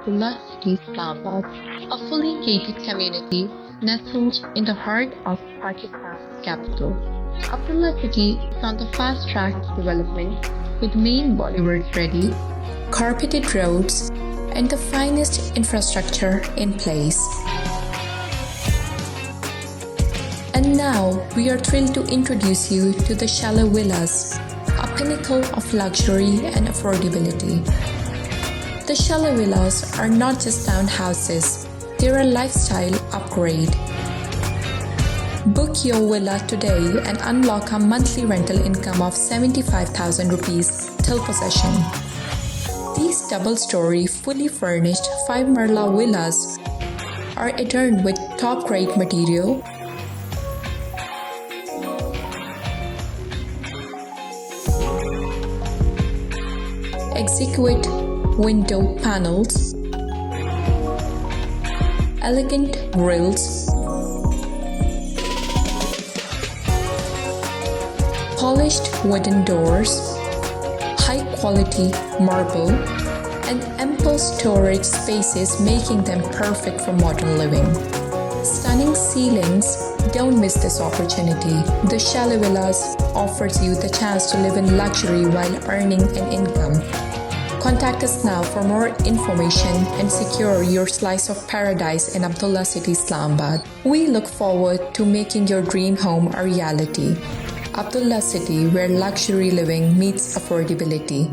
Abdullah City, Islamabad, a fully gated community nestled in the heart of Pakistan's capital. Abdullah City is on the fast track to development with main boulevards ready, carpeted roads, and the finest infrastructure in place. And now we are thrilled to introduce you to the Chalet Villas, a pinnacle of luxury and affordability. The Chalet Villas are not just townhouses, they're a lifestyle upgrade. Book your villa today and unlock a monthly rental income of 75,000 rupees till possession. These double-story, fully furnished 5-marla villas are adorned with top-grade material, exquisite window panels, elegant grilles, polished wooden doors, high-quality marble, and ample storage spaces making them perfect for modern living. Stunning ceilings, don't miss this opportunity. The Chalet Villas offers you the chance to live in luxury while earning an income. Contact us now for more information and secure your slice of paradise in Abdullah City, Islamabad. We look forward to making your dream home a reality. Abdullah City, where luxury living meets affordability.